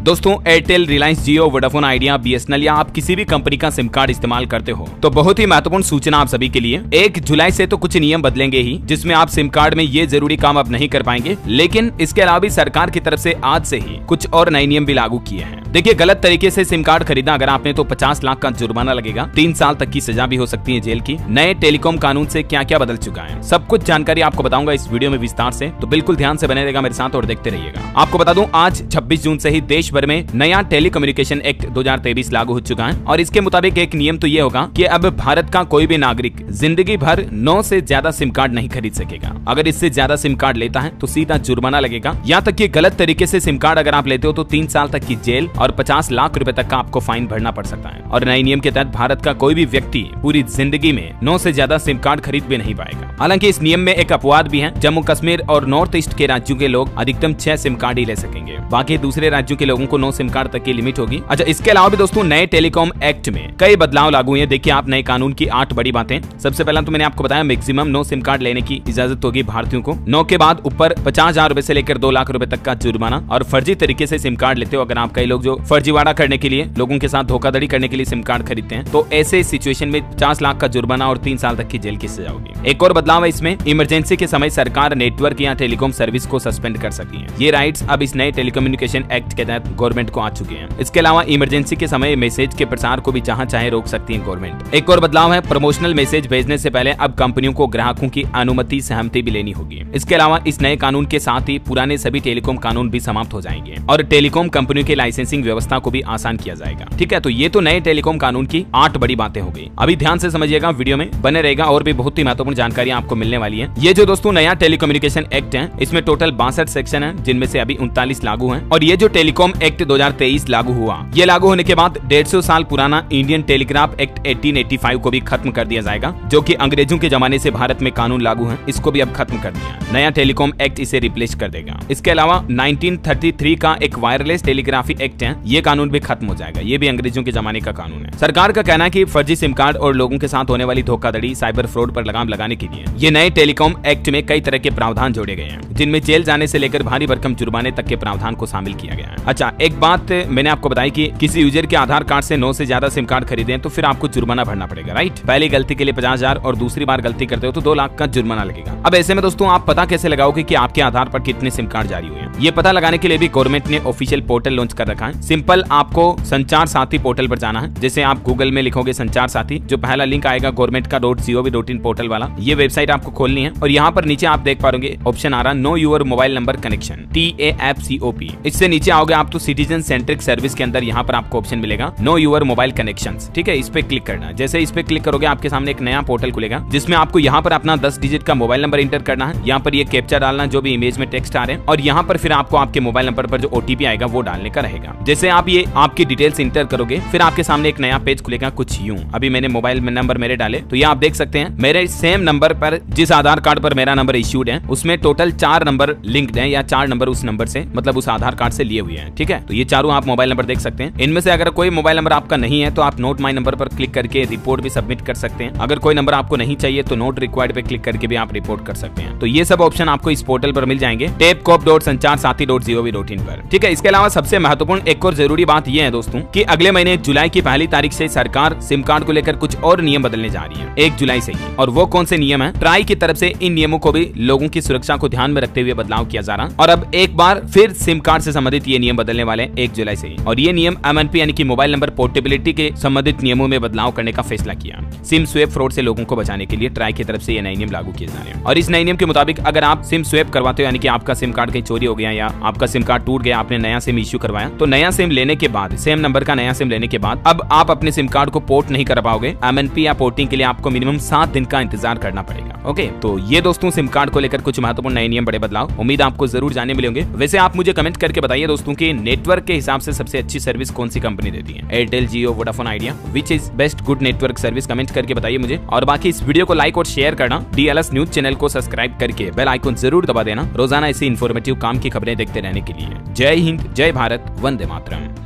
दोस्तों एयरटेल, रिलायंस जियो, Vodafone idea, BSNL या आप किसी भी कंपनी का सिम कार्ड इस्तेमाल करते हो तो बहुत ही महत्वपूर्ण सूचना आप सभी के लिए। 1 जुलाई से तो कुछ नियम बदलेंगे ही, जिसमें आप सिम कार्ड में ये जरूरी काम अब नहीं कर पाएंगे, लेकिन इसके अलावा भी सरकार की तरफ से आज से ही कुछ और नए नियम भी लागू किए हैं। देखिए, गलत तरीके से सिम कार्ड खरीदा अगर आपने तो 50 लाख का जुर्माना लगेगा, 3 साल तक की सजा भी हो सकती है जेल की। नए टेलीकॉम कानून से क्या क्या बदल चुका है, सब कुछ जानकारी आपको बताऊंगा इस वीडियो में विस्तार से, तो बिल्कुल ध्यान से बने रहेगा मेरे साथ और देखते रहिएगा। आपको बता दूं, आज 26 जून से ही देश भर में नया टेलीकम्युनिकेशन एक्ट 2023 लागू हो चुका है और इसके मुताबिक एक नियम तो ये होगा कि अब भारत का कोई भी नागरिक जिंदगी भर 9 से ज्यादा सिम कार्ड नहीं खरीद सकेगा। अगर इससे ज्यादा सिम कार्ड लेता है तो सीधा जुर्माना लगेगा। यहाँ तक कि गलत तरीके से सिम कार्ड अगर आप लेते हो तो 3 साल तक की जेल और 50 लाख रुपए तक का आपको फाइन भरना पड़ सकता है। और नए नियम के तहत भारत का कोई भी व्यक्ति पूरी जिंदगी में 9 से ज्यादा सिम कार्ड खरीद भी नहीं पाएगा। हालांकि इस नियम में एक अपवाद भी है, जम्मू कश्मीर और नॉर्थ ईस्ट के राज्यों के लोग अधिकतम 6 सिम कार्ड ही ले सकेंगे, बाकी दूसरे राज्यों के लोगों को 9 सिम कार्ड तक की लिमिट होगी। अच्छा, इसके अलावा भी दोस्तों नए टेलीकॉम एक्ट में कई बदलाव लागू हुए। देखिए आप नए कानून की 8 बड़ी बातें। सबसे पहला तो मैंने आपको बताया मैक्सिमम 9 सिम कार्ड लेने की इजाजत होगी भारतीयों को। 9 के बाद ऊपर 50,000 रुपए से लेकर 2 लाख रुपए तक का जुर्माना। और फर्जी तरीके से सिम कार्ड लेते हो अगर आप, कई लोग जो फर्जीवाड़ा करने के लिए, लोगों के साथ धोखाधड़ी करने के लिए सिम कार्ड खरीदते हैं, तो ऐसे सिचुएशन में 50 लाख का जुर्माना और 3 साल तक की जेल की सजा होगी। एक और बदलाव है इसमें, इमरजेंसी के समय सरकार नेटवर्क या टेलीकॉम सर्विस को सस्पेंड कर सकती है। ये राइट्स अब इस नए टेलीकम्युनिकेशन एक्ट के तहत गवर्नमेंट को आ चुके हैं। इसके अलावा इमरजेंसी के समय मैसेज के प्रसार को भी जहां चाहे रोक सकती है गवर्नमेंट। एक और बदलाव है, प्रमोशनल मैसेज भेजने से पहले अब कंपनियों को ग्राहकों की अनुमति, सहमति भी लेनी होगी। इसके अलावा इस नए कानून के साथ ही पुराने सभी टेलीकॉम कानून भी समाप्त हो जाएंगे और टेलीकॉम कंपनियों के लाइसेंसिंग व्यवस्था को भी आसान किया जाएगा। ठीक है, तो ये तो नए टेलीकॉम कानून की 8 बड़ी बातें हो गई। अभी ध्यान से समझिएगा, वीडियो में बने रहेगा और भी बहुत ही महत्वपूर्ण जानकारी आपको मिलने वाली है। ये जो दोस्तों नया टेलीकम्युनिकेशन एक्ट है, इसमें टोटल 62 सेक्शन है, जिनमें से अभी 39 लागू हैं। और ये जो टेलीकॉम एक्ट 2023 लागू हुआ, ये लागू होने के बाद 150 साल पुराना इंडियन टेलीग्राफ एक्ट 1885 को भी खत्म कर दिया जाएगा, जो कि अंग्रेजों के जमाने से भारत में कानून लागू है, इसको भी अब खत्म कर दिया। नया टेलीकॉम एक्ट इसे रिप्लेस कर देगा। इसके अलावा 1933 का एक वायरलेस टेलीग्राफी एक्ट है, ये कानून भी खत्म हो जाएगा, ये भी अंग्रेजों के जमाने का कानून है। सरकार का कहना है कि फर्जी सिम कार्ड और लोगों के साथ होने वाली धोखाधड़ी, साइबर फ्रॉड पर लगाम लगाने के लिए ये नए टेलीकॉम एक्ट में कई तरह के प्रावधान जोड़े गए हैं, जिनमें जेल जाने से लेकर भारी भरकम जुर्माने तक के प्रावधान को शामिल किया गया है। अच्छा, एक बात मैंने आपको बताई कि किसी यूजर के आधार कार्ड से 9 से ज्यादा सिम कार्ड खरीदें तो फिर आपको जुर्माना भरना पड़ेगा, राइट। पहली गलती के लिए 50,000 और दूसरी बार गलती करते हो तो 2 लाख का जुर्माना लगेगा। अब ऐसे में दोस्तों आप पता कैसे लगाओगे कि आपके आधार पर कितने सिम कार्ड जारी हुए हैं? ये पता लगाने के लिए भी गवर्नमेंट ने ऑफिशियल पोर्टल लॉन्च कर रखा है। सिंपल, आपको संचार साथी पोर्टल पर जाना है। जैसे आप गूगल में लिखोगे संचार साथी, जो पहला लिंक आएगा गवर्नमेंट का .gov.in पोर्टल वाला, ये वेबसाइट आपको खोलनी है और यहाँ पर नीचे आप देख पाओगे ऑप्शन आ रहा know your mobile number connection, TAFCOP। इससे नीचे आओगे आप तो सिटीजन सेंट्रिक सर्विस के अंदर यहाँ पर आपको ऑप्शन मिलेगा नो योर मोबाइल कनेक्शंस। ठीक है, इस पे क्लिक करना। जैसे इस पे क्लिक करोगे आपके सामने एक नया पोर्टल खुलेगा, जिसमें आपको यहाँ पर अपना 10 डिजिट का मोबाइल नंबर इंटर करना है। यहाँ पर ये कैप्चा डालना, जो भी इमेज में टेक्स्ट आ रहे हैं, और यहाँ पर फिर आपको आपके मोबाइल नंबर पर जो OTP आएगा वो डालने का रहेगा। जैसे आप ये आपकी डिटेल्स इंटर करोगे, फिर आपके सामने एक नया पेज खुलेगा कुछ यूं। अभी मैंने मोबाइल नंबर मेरे डाले तो ये आप देख सकते हैं, मेरे सेम नंबर पर जिस आधार कार्ड पर मेरा नंबर इश्यूड है, उसमें टोटल 4 नंबर लिंक्ड है, या 4 नंबर उस नंबर से, मतलब उस आधार कार्ड से लिए हुए हैं। ठीक है, तो ये चारों आप मोबाइल नंबर देख सकते हैं। इनमें से अगर कोई मोबाइल नंबर आपका नहीं है तो आप नोट माई नंबर पर क्लिक करके रिपोर्ट भी सबमिट कर सकते हैं। अगर कोई नंबर आपको नहीं चाहिए तो नोट रिक्वायर्ड पे क्लिक करके भी आप रिपोर्ट कर सकते हैं। तो ये सब ऑप्शन आपको इस पोर्टल पर मिल जाएंगे, tapcop.sancharsati.gov.in पर। ठीक है, इसके अलावा सबसे महत्वपूर्ण एक और जरूरी बात यह है दोस्तों कि अगले महीने जुलाई की पहली तारीख से सरकार सिम कार्ड को लेकर कुछ और नियम बदलने जा रही है, 1 जुलाई से ही। और वो कौन से नियम है? ट्राई की तरफ से इन नियमों को भी लोगों की सुरक्षा को ध्यान में रखते हुए बदलाव किया जा रहा है। और अब एक बार फिर सिम कार्ड से संबंधित ये नियम बदलने वाले 1 जुलाई से ही। और ये नियम MNP यानी कि मोबाइल नंबर पोर्टेबिलिटी के संबंधित नियमों में बदलाव करने का फैसला किया। सिम स्वेप फ्रॉड से लोगों को बचाने के लिए ट्राई की तरफ से ये नए नियम लागू किए जा रहे हैं। और इस नए नियम के मुताबिक अगर आप सिम स्वेप करवाते हो, यानी कि आपका सिम कार्ड कहीं चोरी हो गया या आपका सिम कार्ड टूट गया, आपने नया सिम इश्यू करवाया, तो नया सिम लेने के बाद, सेम नंबर का नया सिम लेने के बाद अब आप अपने सिम कार्ड को पोर्ट नहीं कर पाओगे। MNP या पोर्टिंग के लिए आपको मिनिमम 7 दिन का इंतजार करना पड़ेगा। ओके, तो ये दोस्तों सिम कार्ड को लेकर कुछ महत्वपूर्ण नए नियम, बड़े बदलाव, उम्मीद आपको जरूर जानने मिलेंगे। वैसे आप मुझे कमेंट करके बताइए दोस्तों कि नेटवर्क के हिसाब से सबसे अच्छी सर्विस कौन सी कंपनी देती है, Airtel, Jio, Vodafone idea, which is best good network service? Comment करके बताइए मुझे। और बाकी इस वीडियो को लाइक और शेयर करना, DLS न्यूज चैनल को सब्सक्राइब करके बेल आइकन जरूर दबा देना, रोजाना ऐसी इन्फॉर्मेटिव काम की खबरें देखते रहने के लिए। जय हिंद, जय भारत, वंदे मातरम।